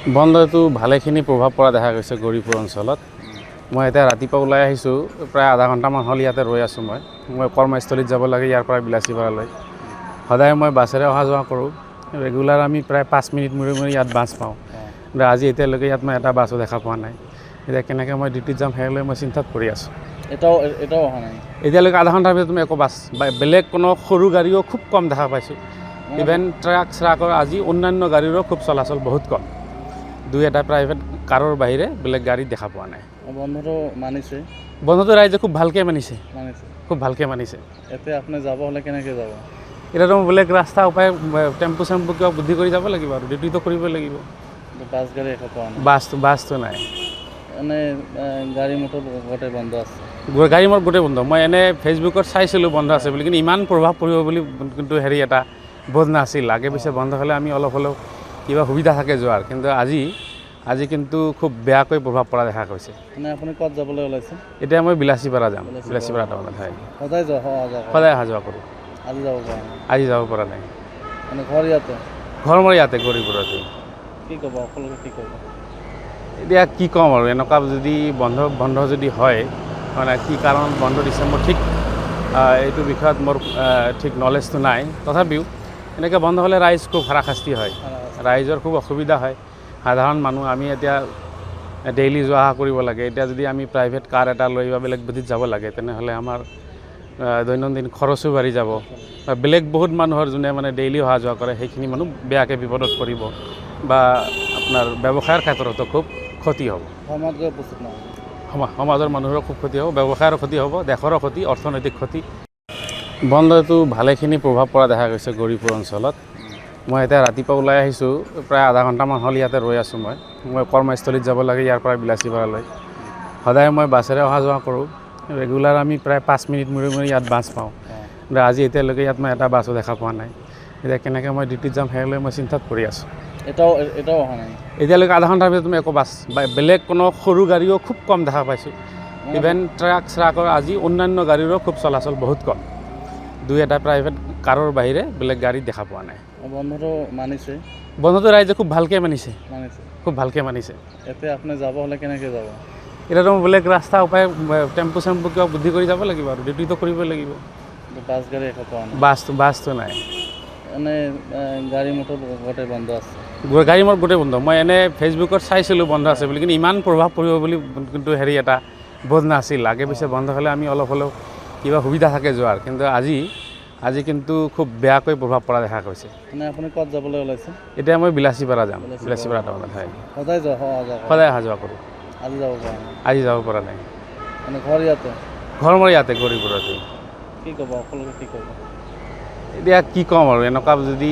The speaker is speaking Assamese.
বন্ধটো ভালেখিনি প্ৰভাৱ পৰা দেখা গৈছে গৌৰীপুৰ অঞ্চলত। মই এতিয়া ৰাতিপুৱা ওলাই আহিছোঁ, প্ৰায় আধা ঘণ্টামান হ'ল ইয়াতে ৰৈ আছোঁ। মই কৰ্মস্থলীত যাব লাগে ইয়াৰ পৰা বিলাচীপাৰালৈ। সদায় মই বাছেৰে অহা যোৱা কৰোঁ। ৰেগুলাৰ আমি প্ৰায় 5 মিনিট মূৰে মূৰে ইয়াত বাছ পাওঁ। কিন্তু আজি এতিয়ালৈকে ইয়াত মই এটা বাছো দেখা পোৱা নাই। এতিয়া কেনেকৈ মই ডিউটিত যাম সেইলৈ মই চিন্তাত পৰি আছোঁ। এটাও অহা নাই এতিয়ালৈকে আধা ঘণ্টাৰ ভিতৰত তুমি একো বাছ বা বেলেগ কোনো সৰু গাড়ীও খুব কম দেখা পাইছোঁ। ইভেন ট্ৰাকৰ আজি অন্যান্য গাড়ীৰো খুব চলাচল বহুত কম। দুই এটা প্ৰাইভেট কাৰৰ বাহিৰে বেলেগ গাড়ী দেখা পোৱা নাই। বন্ধটো মানিছে? বন্ধটো ৰাইজে খুব ভালকৈ মানিছে, মানিছে খুব ভালকৈ মানিছে। এতিয়া আপুনি যাব হ'লে কেনেকৈ যাব? এতিয়াতো বেলেগ ৰাস্তা উপায় টেম্পু চেম্পু কিবা বুদ্ধি কৰি যাব লাগিব আৰু ডিউটিটো কৰিবই লাগিব। বাছ গাড়ী একো পোৱা নাই? বাছটো নাই। এনে গাড়ী মটৰ গোটেই বন্ধ আছে? গাড়ী মটৰ গোটেই বন্ধ। মই এনে ফেচবুকত চাইছিলোঁ বন্ধ আছে বুলি, কিন্তু ইমান প্ৰভাৱ পৰিব বুলি কিন্তু এটা বোধ নাছিল। আগে পিছে বন্ধ হ'লে আমি অলপ হ'লেও কিবা সুবিধা থাকে যোৱাৰ, কিন্তু আজি কিন্তু খুব বেয়াকৈ প্ৰভাৱ পৰা দেখা গৈছে। মানে আপুনি ক'ত যাবলৈ ওলাইছে? এতিয়া মই বিলাচীপাৰা যাম। বিলাচীপাৰা টাউনত হয়। সদায় অহা যোৱা কৰোঁ। আজি যাব পৰা নাই? আজি যাব পৰা নাই। মানে ঘৰ ইয়াতে? ঘৰ মোৰ ইয়াতে গৌৰীপুৰতে। কি ক'ব সকলোকে, কি ক'ব? এতিয়া কি ক'ম আৰু, এনেকুৱা যদি বন্ধ যদি হয়, মানে কি কাৰণ বন্ধ দিছে মোৰ ঠিক এইটো বিষয়ত মোৰ ঠিক নলেজটো নাই। তথাপিও এনেকৈ বন্ধ হ'লে ৰাইজ খুব হাৰাশাস্তি হয়, ৰাইজৰ খুব অসুবিধা হয়। সাধাৰণ মানুহ আমি এতিয়া ডেইলি যোৱা অহা কৰিব লাগে। এতিয়া যদি আমি প্ৰাইভেট কাৰ এটা লৈ বা বেলেগ বুদ্ধিত যাব লাগে, তেনেহ'লে আমাৰ দৈনন্দিন খৰচো বাঢ়ি যাব। বেলেগ বহুত মানুহৰ যোনে মানে ডেইলি অহা যোৱা কৰে, সেইখিনি মানুহ বেয়াকৈ বিপদত পৰিব বা আপোনাৰ ব্যৱসায়ৰ ক্ষেত্ৰতো খুব ক্ষতি হ'ব। সমাজৰ মানুহৰো খুব ক্ষতি হ'ব, ব্যৱসায়ৰ ক্ষতি হ'ব, দেশৰো ক্ষতি, অৰ্থনৈতিক ক্ষতি। বন্ধটো ভালেখিনি প্ৰভাৱ পৰা দেখা গৈছে গৌৰীপুৰ অঞ্চলত। মই এতিয়া ৰাতিপুৱা ওলাই আহিছোঁ, প্ৰায় আধা ঘণ্টামান হ'ল ইয়াতে ৰৈ আছোঁ। মই কৰ্মস্থলীত যাব লাগে ইয়াৰ পৰা বিলাচীপাৰালৈ। সদায় মই বাছেৰে অহা যোৱা কৰোঁ। ৰেগুলাৰ আমি প্ৰায় 5 মিনিট মূৰে মূৰে ইয়াত বাছ পাওঁ। কিন্তু আজি এতিয়ালৈকে ইয়াত মই এটা বাছো দেখা পোৱা নাই। এতিয়া কেনেকৈ মই ডিউটিত যাম সেইলৈ মই চিন্তাত পৰি আছোঁ। এটাও অহা নাই? এতিয়ালৈকে আধা ঘণ্টাৰ ভিতৰত তুমি একো বাছ বা বেলেগ কোনো সৰু গাড়ীও খুব কম দেখা পাইছোঁ। ইভেন ট্ৰাকৰ আজি অন্যান্য গাড়ীৰো খুব চলাচল বহুত কম। দুই এটা প্ৰাইভেট কাৰৰ বাহিৰে বেলেগ গাড়ী দেখা পোৱা নাই। বন্ধটো মানিছে? বন্ধটো ৰাইজে খুব ভালকৈ মানিছে, মানিছে খুব ভালকৈ মানিছে। এতিয়া আপুনি যাব হ'লে কেনেকৈ যাব? এতিয়াতো বেলেগ ৰাস্তা উপায় টেম্পু চেম্পু কিবা বুদ্ধি কৰি যাব লাগিব আৰু ডিউটিটো কৰিবই লাগিব। বাছ গাড়ী একো পোৱা নাই? বাছটো নাই। এনে গাড়ী মটৰ গোটেই বন্ধ আছে? গাড়ী মটৰ গোটেই বন্ধ। মই এনে ফেচবুকত চাইছিলোঁ বন্ধ আছে বুলি, কিন্তু ইমান প্ৰভাৱ পৰিব বুলি কিন্তু এটা বোধ নাছিল। আগে পিছে বন্ধ হ'লে আমি অলপ হ'লেও কিবা সুবিধা থাকে যোৱাৰ, কিন্তু আজি কিন্তু খুব বেয়াকৈ প্ৰভাৱ পৰা দেখা গৈছে। মানে আপুনি ক'ত যাবলৈ ওলাইছে? এতিয়া মই বিলাচীপাৰা যাম। বিলাচীপাৰা টাউনত হয়। সদায় অহা যোৱা কৰোঁ। আজি যাব পৰা নাই? আজি যাব পৰা নাই। মানে ঘৰ ইয়াতে? ঘৰ মোৰ ইয়াতে গৌৰীপুৰতে। কি ক'ব সকলোকে, কি ক'ব? এতিয়া কি ক'ম আৰু, এনেকুৱা যদি